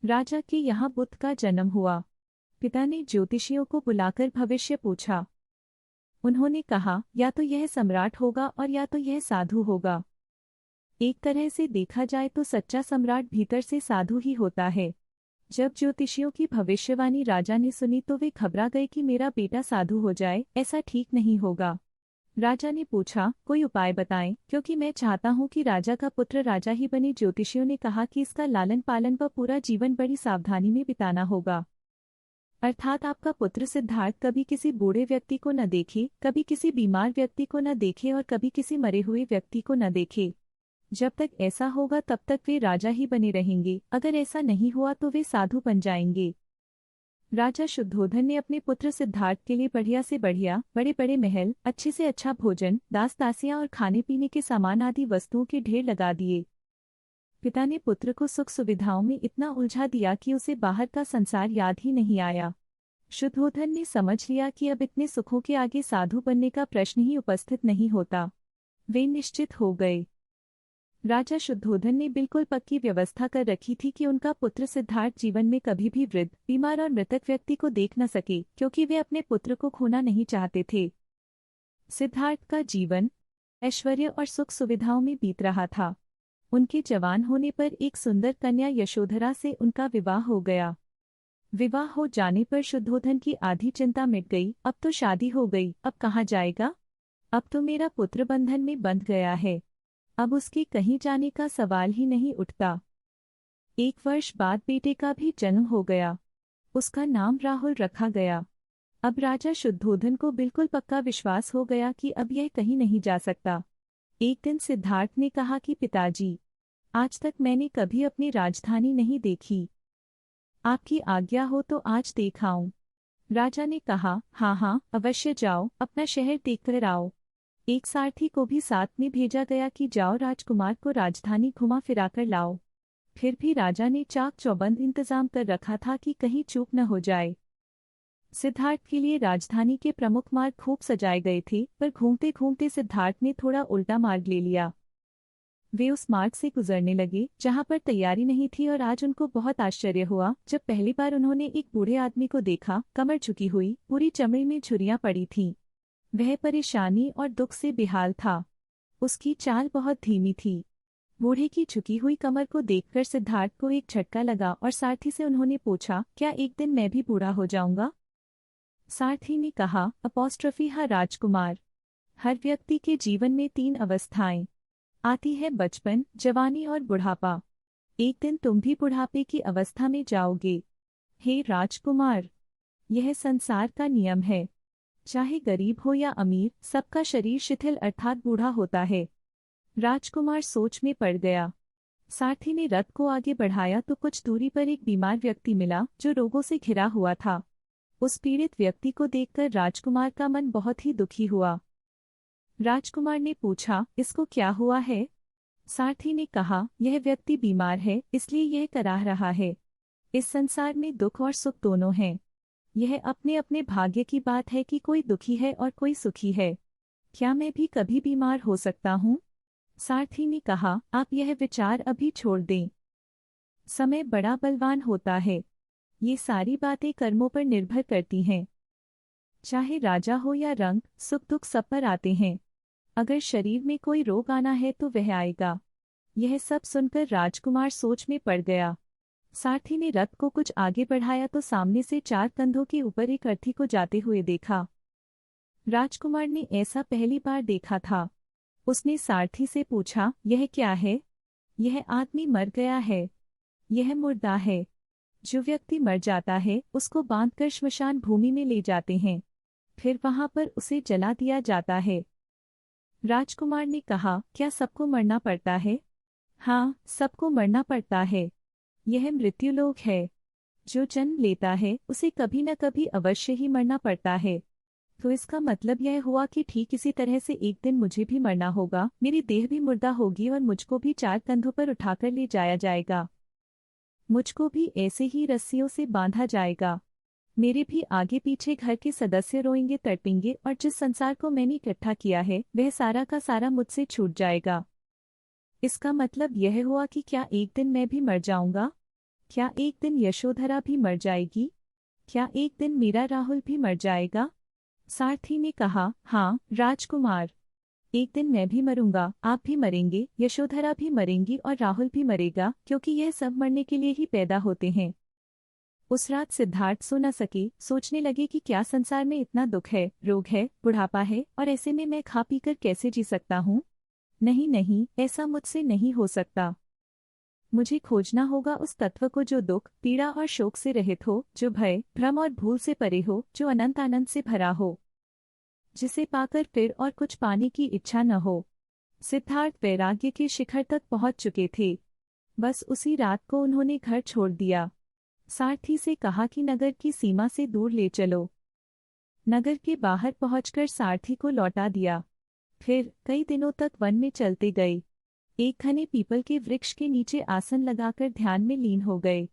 राजा के यहाँ बुद्ध का जन्म हुआ। पिता ने ज्योतिषियों को बुलाकर भविष्य पूछा। उन्होंने कहा, या तो यह सम्राट होगा और या तो यह साधु होगा। एक तरह से देखा जाए तो सच्चा सम्राट भीतर से साधु ही होता है। जब ज्योतिषियों की भविष्यवाणी राजा ने सुनी तो वे घबरा गए कि मेरा बेटा साधु हो जाए, ऐसा ठीक नहीं होगा। राजा ने पूछा, कोई उपाय बताएं, क्योंकि मैं चाहता हूं कि राजा का पुत्र राजा ही बने। ज्योतिषियों ने कहा कि इसका लालन पालन व पूरा जीवन बड़ी सावधानी में बिताना होगा। अर्थात आपका पुत्र सिद्धार्थ कभी किसी बूढ़े व्यक्ति को न देखे, कभी किसी बीमार व्यक्ति को न देखे और कभी किसी मरे हुए व्यक्ति को न देखे। जब तक ऐसा होगा तब तक वे राजा ही बने रहेंगे। अगर ऐसा नहीं हुआ तो वे साधु बन जाएंगे। राजा शुद्धोधन ने अपने पुत्र सिद्धार्थ के लिए बढ़िया से बढ़िया, बड़े बड़े महल, अच्छे से अच्छा भोजन, दास दासियां और खाने पीने के सामान आदि वस्तुओं के ढेर लगा दिए। पिता ने पुत्र को सुख सुविधाओं में इतना उलझा दिया कि उसे बाहर का संसार याद ही नहीं आया। शुद्धोधन ने समझ लिया कि अब इतने सुखों के आगे साधु बनने का प्रश्न ही उपस्थित नहीं होता। वे निश्चित हो गए। राजा शुद्धोधन ने बिल्कुल पक्की व्यवस्था कर रखी थी कि उनका पुत्र सिद्धार्थ जीवन में कभी भी वृद्ध, बीमार और मृतक व्यक्ति को देख न सके, क्योंकि वे अपने पुत्र को खोना नहीं चाहते थे। सिद्धार्थ का जीवन ऐश्वर्य और सुख सुविधाओं में बीत रहा था। उनके जवान होने पर एक सुंदर कन्या यशोधरा से उनका विवाह हो गया। विवाह हो जाने पर शुद्धोधन की आधी चिंता मिट गई। अब तो शादी हो गई, अब कहाँ जाएगा? अब तो मेरा पुत्र बंधन में बंध गया है। अब उसके कहीं जाने का सवाल ही नहीं उठता। 1 वर्ष बाद बेटे का भी जन्म हो गया। उसका नाम राहुल रखा गया। अब राजा शुद्धोधन को बिल्कुल पक्का विश्वास हो गया कि अब यह कहीं नहीं जा सकता। एक दिन सिद्धार्थ ने कहा कि पिताजी, आज तक मैंने कभी अपनी राजधानी नहीं देखी। आपकी आज्ञा हो तो आज देख आऊं। राजा ने कहा, हाँ हाँ, अवश्य जाओ, अपना शहर देखकर आओ। एक सारथी को भी साथ में भेजा गया कि जाओ राजकुमार को राजधानी घुमा फिराकर लाओ। फिर भी राजा ने चाक चौबंद इंतजाम कर रखा था कि कहीं चूक न हो जाए। सिद्धार्थ के लिए राजधानी के प्रमुख मार्ग खूब सजाए गए थे, पर घूमते घूमते सिद्धार्थ ने थोड़ा उल्टा मार्ग ले लिया। वे उस मार्ग से गुजरने लगे जहां पर तैयारी नहीं थी और आज उनको बहुत आश्चर्य हुआ जब पहली बार उन्होंने एक बूढ़े आदमी को देखा। कमर झुकी हुई, पूरी चमड़ी में झुर्रियां पड़ी थीं। वह परेशानी और दुख से बेहाल था। उसकी चाल बहुत धीमी थी। बूढ़े की झुकी हुई कमर को देखकर सिद्धार्थ को एक झटका लगा और सारथी से उन्होंने पूछा, क्या एक दिन मैं भी बूढ़ा हो जाऊंगा? सारथी ने कहा, अपॉस्ट्रफी हाँ राजकुमार, हर व्यक्ति के जीवन में 3 अवस्थाएं आती है, बचपन, जवानी और बुढ़ापा। एक दिन तुम भी बुढ़ापे की अवस्था में जाओगे। हे राजकुमार, यह संसार का नियम है। चाहे गरीब हो या अमीर, सबका शरीर शिथिल अर्थात बूढ़ा होता है। राजकुमार सोच में पड़ गया। सारथी ने रथ को आगे बढ़ाया तो कुछ दूरी पर एक बीमार व्यक्ति मिला जो रोगों से घिरा हुआ था। उस पीड़ित व्यक्ति को देखकर राजकुमार का मन बहुत ही दुखी हुआ। राजकुमार ने पूछा, इसको क्या हुआ है? सारथी ने कहा, यह व्यक्ति बीमार है, इसलिए यह कराह रहा है। इस संसार में दुख और सुख दोनों हैं। यह अपने अपने भाग्य की बात है कि कोई दुखी है और कोई सुखी है। क्या मैं भी कभी बीमार हो सकता हूँ? सारथी ने कहा, आप यह विचार अभी छोड़ दें। समय बड़ा बलवान होता है। ये सारी बातें कर्मों पर निर्भर करती हैं। चाहे राजा हो या रंक, सुख दुख सब पर आते हैं। अगर शरीर में कोई रोग आना है तो वह आएगा। यह सब सुनकर राजकुमार सोच में पड़ गया। सारथी ने रथ को कुछ आगे बढ़ाया तो सामने से 4 कंधों के ऊपर एक अर्थी को जाते हुए देखा। राजकुमार ने ऐसा पहली बार देखा था। उसने सारथी से पूछा, यह क्या है? यह आदमी मर गया है। यह मुर्दा है। जो व्यक्ति मर जाता है उसको बांधकर श्मशान भूमि में ले जाते हैं, फिर वहां पर उसे जला दिया जाता है। राजकुमार ने कहा, क्या सबको मरना पड़ता है? हाँ, सबको मरना पड़ता है। यह मृत्युलोक है। जो जन्म लेता है उसे कभी न कभी अवश्य ही मरना पड़ता है। तो इसका मतलब यह हुआ कि ठीक इसी तरह से एक दिन मुझे भी मरना होगा। मेरी देह भी मुर्दा होगी और मुझको भी 4 कंधों पर उठाकर ले जाया जाएगा। मुझको भी ऐसे ही रस्सियों से बांधा जाएगा। मेरे भी आगे पीछे घर के सदस्य रोएंगे, तड़पेंगे और जिस संसार को मैंने इकट्ठा किया है वह सारा का सारा मुझसे छूट जाएगा। इसका मतलब यह हुआ कि क्या एक दिन मैं भी मर जाऊंगा? क्या एक दिन यशोधरा भी मर जाएगी? क्या एक दिन मेरा राहुल भी मर जाएगा? सारथी ने कहा, हाँ राजकुमार, एक दिन मैं भी मरूंगा, आप भी मरेंगे, यशोधरा भी मरेंगी और राहुल भी मरेगा, क्योंकि यह सब मरने के लिए ही पैदा होते हैं। उस रात सिद्धार्थ सो न सके, सोचने लगे कि क्या संसार में इतना दुख है, रोग है, बुढ़ापा है, और ऐसे में मैं खा पी कर कैसे जी सकता हूँ? नहीं नहीं, ऐसा मुझसे नहीं हो सकता। मुझे खोजना होगा उस तत्व को जो दुख, पीड़ा और शोक से रहित हो, जो भय, भ्रम और भूल से परे हो, जो अनंत आनंद से भरा हो, जिसे पाकर फिर और कुछ पाने की इच्छा न हो। सिद्धार्थ वैराग्य के शिखर तक पहुंच चुके थे। बस उसी रात को उन्होंने घर छोड़ दिया। सारथी से कहा कि नगर की सीमा से दूर ले चलो। नगर के बाहर पहुंचकर सारथी को लौटा दिया। फिर कई दिनों तक वन में चलते गए। एक घने पीपल के वृक्ष के नीचे आसन लगाकर ध्यान में लीन हो गए।